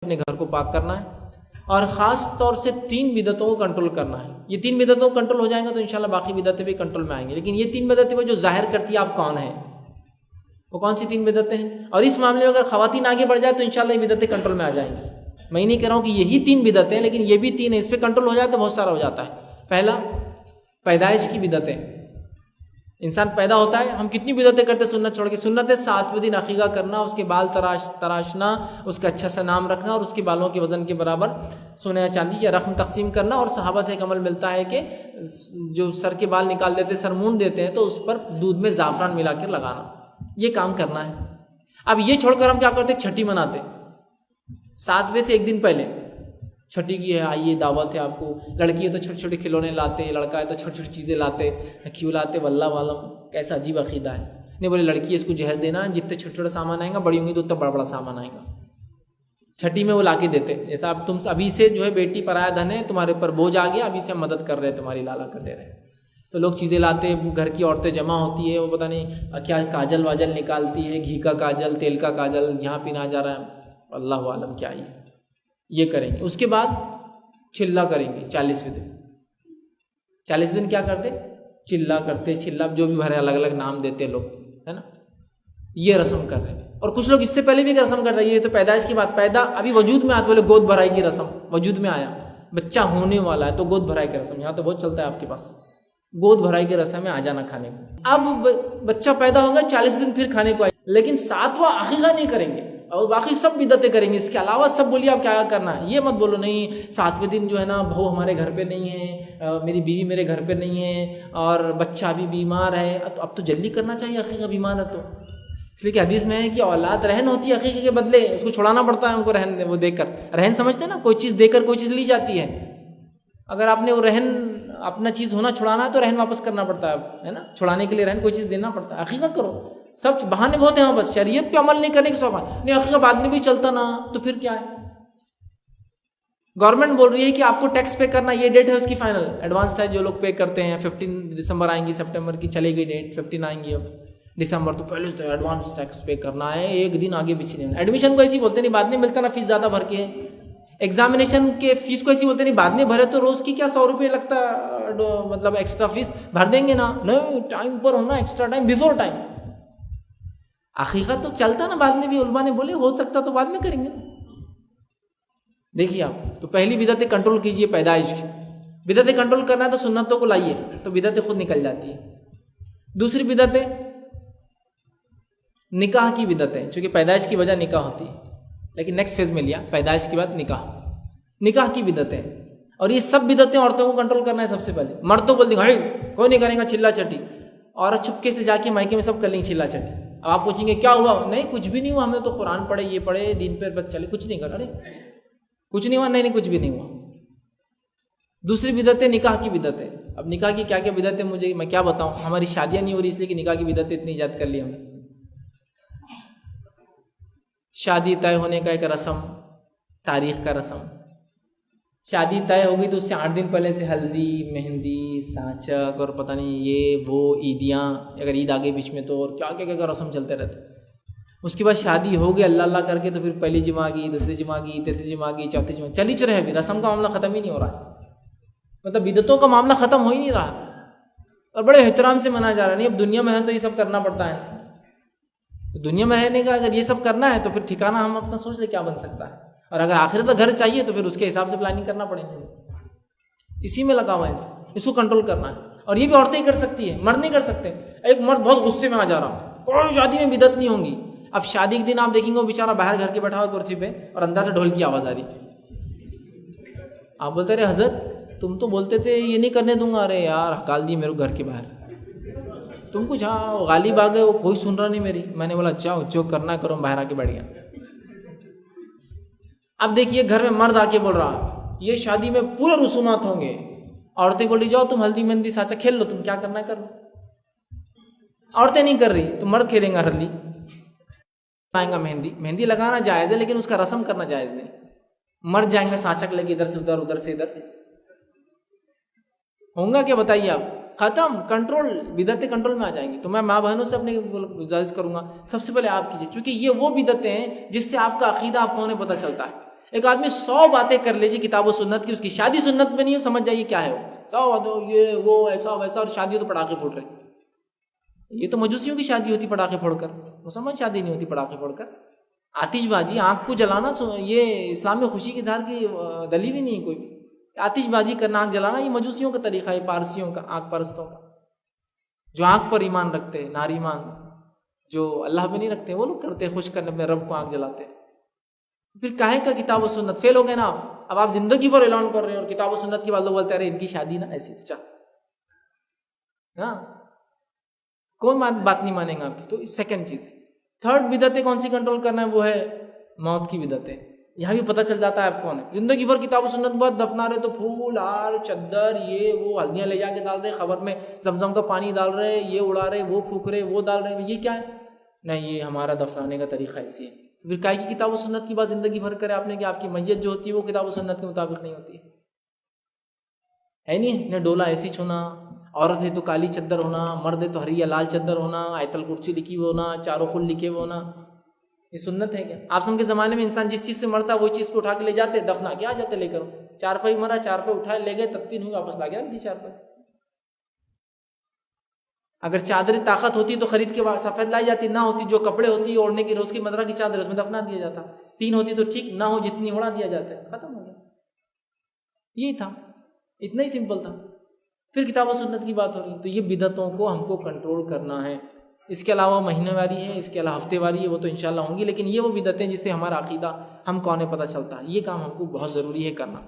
اپنے گھر کو پاک کرنا ہے، اور خاص طور سے 3 بدعتوں کو کنٹرول کرنا ہے. یہ 3 بدعتوں کو کنٹرول ہو جائیں گا تو انشاءاللہ باقی بدعتیں بھی کنٹرول میں آئیں گی. لیکن یہ 3 بدعتیں وہ جو ظاہر کرتی ہے آپ کون ہیں، وہ کون سی 3 بدعتیں ہیں؟ اور اس معاملے میں اگر خواتین آگے بڑھ جائے تو انشاءاللہ یہ بدعتیں کنٹرول میں آ جائیں گی. میں یہ نہیں کہہ رہا ہوں کہ یہی 3 بدعتیں ہیں، لیکن یہ بھی 3 ہیں. اس پہ کنٹرول ہو جائے تو بہت سارا ہو جاتا ہے. پہلا، پیدائش کی بدعتیں. انسان پیدا ہوتا ہے، ہم کتنی بدعتیں کرتے سنت چھوڑ کے. سنت ہے 7ویں دن عقیقہ کرنا، اس کے بال تراشنا، اس کا اچھا سا نام رکھنا، اور اس کے بالوں کے وزن کے برابر سونے یا چاندی یا رقم تقسیم کرنا. اور صحابہ سے ایک عمل ملتا ہے کہ جو سر کے بال نکال دیتے، سر مونڈ دیتے ہیں، تو اس پر دودھ میں زعفران ملا کر لگانا. یہ کام کرنا ہے. اب یہ چھوڑ کر ہم کیا کرتے، چھٹی مناتے. 7ویں سے ایک دن پہلے چھٹی کی ہے، آئیے دعوت ہے آپ کو. لڑکی ہے تو چھوٹے چھوٹے کھلونے لاتے، لڑکا ہے تو چھوٹی چھوٹی چیزیں لاتے. کیوں لاتے واللہ عالم، کیسا عجیب عقیدہ ہے. نہیں بولے لڑکی ہے اس کو جہیز دینا، جتنے چھوٹے چھوٹے سامان آئیں گا، بڑی ہوں گی تو اتنا بڑا بڑا سامان آئے گا. چھٹی میں وہ لا کے دیتے. جیسا اب تم ابھی سے جو ہے بیٹی پرایا دھن ہے، تمہارے اوپر بوجھ آ گیا، ابھی سے ہم مدد کر رہے ہیں، تمہاری لالا کر دے رہے ہیں. تو لوگ چیزیں لاتے، گھر کی عورتیں جمع ہوتی ہے، وہ پتہ نہیں کیا کاجل واجل نکالتی ہے، گھی کا کاجل، تیل کا کاجل، یہاں پینا جا رہا ہے، اللہ عالم کیا یہ کریں گے. اس کے بعد چلا کریں گے 40ویں دن. 40 دن کیا کرتے، چلا کرتے. چلا جو بھی بھرے، الگ الگ نام دیتے لوگ، ہے نا. یہ رسم کر رہے ہیں. اور کچھ لوگ اس سے پہلے بھی رسم کرتے ہیں. یہ تو پیدائش کی بات، پیدا ابھی وجود میں آتے، بولے گود بھرائی کی رسم وجود میں آیا، بچہ ہونے والا ہے تو گود بھرائی کی رسم. یہاں تو بہت چلتا ہے آپ کے پاس، گود بھرائی کی رسم ہے، آ جانا کھانے کو. اب بچہ پیدا ہوگا 40 دن پھر کھانے کو آئے، لیکن 7واں عقیقہ نہیں کریں گے، اور باقی سب بدعتیں کریں گے. اس کے علاوہ سب بولیے آپ کیا کرنا ہے. یہ مت بولو نہیں 7ویں دن جو ہے نا بہو ہمارے گھر پہ نہیں ہے، میری بیوی میرے گھر پہ نہیں ہے، اور بچہ بھی بیمار ہے. اب تو جلدی کرنا چاہیے عقیقہ، بیمار ہے تو. اس لیے کہ حدیث میں ہے کہ اولاد رہن ہوتی ہے، عقیقے کے بدلے اس کو چھڑانا پڑتا ہے. ان کو رہن وہ دے کر، رہن سمجھتے ہیں نا، کوئی چیز دے کر کوئی چیز لی جاتی ہے. اگر آپ نے وہ رہن اپنا چیز ہونا چھڑانا ہے تو رہن واپس کرنا پڑتا ہے نا. چھڑانے کے لیے رہن کوئی چیز دینا پڑتا ہے. عقیقہ کرو. سب بہانے بہت ہیں، بس شریعت پہ عمل نہیں کرنے کے سوال نہیں. عقیقہ بعد میں بھی چلتا نا تو پھر کیا ہے. گورنمنٹ بول رہی ہے کہ آپ کو ٹیکس پے کرنا، یہ ڈیٹ ہے اس کی فائنل. ایڈوانس ٹیکس جو لوگ پے کرتے ہیں 15 دسمبر آئیں گی، سپٹمبر کی چلے گئی ڈیٹ، 15 آئیں گی اب دسمبر، تو پہلے سے ایڈوانس ٹیکس پے کرنا ہے، ایک دن آگے پیچھے نہیں. ایڈمیشن کو ایسی بولتے نہیں، بعد میں ملتا نا فیس زیادہ بھر کے. ایگزامینیشن کے فیس کو ایسی بولتے نہیں، بعد میں بھرے تو روز کی کیا 100 روپے لگتا، مطلب ایکسٹرا فیس بھر دیں گے نا. نہیں، ٹائم پر ہونا، ایکسٹرا ٹائم، بیفور ٹائم. عقیقہ تو چلتا نا بعد میں بھی، علماء نے بولے ہو سکتا تو بعد میں کریں گے. دیکھیے آپ تو پہلی بدعتیں کنٹرول کیجئے پیدائش کی. بدعتیں کنٹرول کرنا ہے تو سنتوں کو لائیے، تو بدعتیں خود نکل جاتی ہے. دوسری بدعتیں نکاح کی بدعتیں، چونکہ پیدائش کی وجہ نکاح ہوتی ہے، لیکن نیکسٹ فیز میں لیا پیدائش کے بعد نکاح کی بدعتیں. اور یہ سب بدعتیں عورتوں کو کنٹرول کرنا ہے. سب سے پہلے مرد تو بول دیں گے کوئی نہیں کرے گا چلا چٹی، عورت چھپکے سے جا کے مائکے میں سب کر لیں گے چلا چٹی. اب آپ پوچھیں گے کیا ہوا، نہیں کچھ بھی نہیں ہوا، ہمیں تو قرآن پڑھے، یہ پڑھے، دین پر بس چلے، کچھ نہیں کر. ارے کچھ نہیں ہوا، نہیں کچھ بھی نہیں ہوا. دوسری بدعتیں نکاح کی بدعتیں. اب نکاح کی کیا کیا بدعتیں مجھے میں کیا بتاؤں، ہماری شادیاں نہیں ہو رہی اس لیے کہ نکاح کی بدعتیں اتنی ایجاد کر لی ہم نے. شادی طے ہونے کا ایک رسم، تاریخ کا رسم. شادی طے ہوگی تو اس سے 8 دن پہلے سے ہلدی، مہندی، سانچک، اور پتہ نہیں یہ وہ عیدیاں، اگر عید آگے بیچ میں تو، اور کیا کیا کیا رسم چلتے رہتے. اس کے بعد شادی ہو گئی اللہ اللہ کر کے تو پھر پہلی جمعہ کی، دوسری جمعہ کی، تیسری جمعہ کی، چوتھی جمعہ چلی چل رہے. ابھی رسم کا معاملہ ختم ہی نہیں ہو رہا ہے، مطلب بدعتوں کا معاملہ ختم ہو ہی نہیں رہا، اور بڑے احترام سے منایا جا رہا ہے. نہیں اب دنیا میں ہے تو یہ سب کرنا پڑتا ہے. دنیا میں رہنے کا اگر یہ سب کرنا ہے تو پھر ٹھکانہ ہم اپنا سوچ لیں کیا بن سکتا ہے. اور اگر آخرت کا گھر چاہیے تو پھر اس کے حساب سے پلاننگ کرنا پڑے گی. اسی میں لگا ہوا ہے اس کو کنٹرول کرنا ہے. اور یہ بھی عورتیں ہی کر سکتی ہے، مرد نہیں کر سکتے. ایک مرد بہت غصے میں آ جا رہا، کوئی شادی میں بدعت نہیں ہوں گی. اب شادی کے دن آپ دیکھیں گے وہ بیچارہ باہر گھر کے بیٹھا ہوا کرسی پہ، اور اندر سے ڈھول کی آواز آ رہی. آپ بولتے رہے حضرت تم تو بولتے تھے یہ نہیں کرنے دوں گا. ارے یار ہکال دی میرے گھر کے باہر، تم کچھ غالب آ گئے، وہ کوئی سن رہا نہیں میری. میں نے بولا جاؤ جو کرنا کرو، باہر آ کے بیٹھ گیا. اب دیکھیے گھر میں مرد آ کے بول رہا یہ شادی میں پورے رسومات ہوں گے، عورتیں بول رہی جاؤ تم ہلدی مہندی سانچا کھیل لو، تم کیا کرنا ہے کر لو. عورتیں نہیں کر رہی تو مرد کھیلیں گا ہلدی، لگائیں گا مہندی لگانا جائز ہے لیکن اس کا رسم کرنا جائز نہیں. مرد جائیں گے سانچک لے کے ادھر سے ادھر، ادھر سے ادھر، ہوں گا کیا بتائیے آپ. ختم، کنٹرول، بدعتیں کنٹرول میں آ جائیں گی. تو میں ماں بہنوں سے اپنے گزارش کروں گا سب سے پہلے آپ کیجیے، چونکہ یہ وہ بدعتیں ہیں جس سے آپ کا عقیدہ آپ کو نہیں پتہ چلتا ہے. ایک آدمی 100 باتیں کر لیجیے کتاب و سنت کی، اس کی شادی سنت میں نہیں ہو، سمجھ جائیے کیا ہے وہ 100 باتیں، یہ وہ ایسا ویسا، اور شادی تو پڑاخے پھوٹ رہے. یہ تو مجوسیوں کی شادی ہوتی پڑاخے پھوڑ کر، مسلمان شادی نہیں ہوتی پڑاخے پھوڑ کر. آتش بازی، آنکھ کو جلانا، یہ اسلام میں خوشی کی اظہار کی دلیل ہی نہیں ہے کوئی بھی. آتش بازی کرنا، آنکھ جلانا، یہ مجوسیوں کا طریقہ ہے، پارسیوں کا، آنکھ پرستوں کا، جو آنکھ پر ایمان رکھتے ہیں، ناریمان جو اللہ پہ نہیں رکھتے وہ لوگ کرتے ہیں، خوش کرنے اپنے رب کو آنکھ جلاتے ہیں. پھر کاہے کا کتاب و سنت؟ فیل ہو گئے نا آپ. اب آپ زندگی بھر اعلان کر رہے ہیں اور کتاب و سنت کی بات لوگ بولتے ہیں ارے ان کی شادی نا ایسی تھی. ہاں، کون بات نہیں مانیں گا آپ کی. تو سیکنڈ چیز ہے. تھرڈ بدعتیں کون سی کنٹرول کرنا ہے؟ وہ ہے موت کی بدعتیں. یہاں بھی پتہ چل جاتا ہے آپ کون ہے. زندگی بھر کتاب و سنت بہت دفنا رہے تو پھول ہار چادر یہ وہ ہلدیاں لے جا کے ڈال رہے، خبر میں زمزم کا پانی ڈال رہے، یہ اڑا رہے، وہ پھونک رہے، وہ ڈال رہے، یہ کیا ہے؟ نہیں، یہ ہمارا دفنانے کا طریقہ ایسی ہے. تو پھر کاہے کی کتاب و سنت کی بات زندگی بھر کرے آپ نے کہ آپ کی میت جو ہوتی ہے وہ کتاب و سنت کے مطابق نہیں ہوتی ہے نہیں. نہ ڈولا ایسی چھونا، عورت ہے تو کالی چادر ہونا، مرد ہے تو ہری یا لال چادر ہونا، آیت الکرسی لکھی ہوئے ہونا، چاروں خل لکھے ہوئے ہونا، یہ سنت ہے کیا؟ آپ سن کے زمانے میں انسان جس چیز سے مرتا وہی چیز کو اٹھا کے لے جاتے، دفنا کے آ جاتے لے کر. چار پائی مرا، چار پائی اٹھائے لے گئے، تدفین ہوئی، واپس لا کے رکھ دی چار پائی. اگر چادر طاقت ہوتی تو خرید کے سفید لائی جاتی، نہ ہوتی جو کپڑے ہوتی اوڑھنے کی روز کی مدرہ کی چادر اس میں دفنا دیا جاتا. 3 ہوتی تو ٹھیک، نہ ہو جتنی اڑا دیا جاتا ہے، ختم ہو گیا. یہی تھا، اتنا ہی سمپل تھا. پھر کتاب و سنت کی بات ہو رہی ہے تو یہ بدعتوں کو ہم کو کنٹرول کرنا ہے. اس کے علاوہ مہینے واری ہے، اس کے علاوہ ہفتے واری ہے، وہ تو انشاءاللہ ہوں گی، لیکن یہ وہ بدعتیں جس سے ہمارا عقیدہ ہم کون پتہ چلتا ہے. یہ کام ہم کو بہت ضروری ہے کرنا.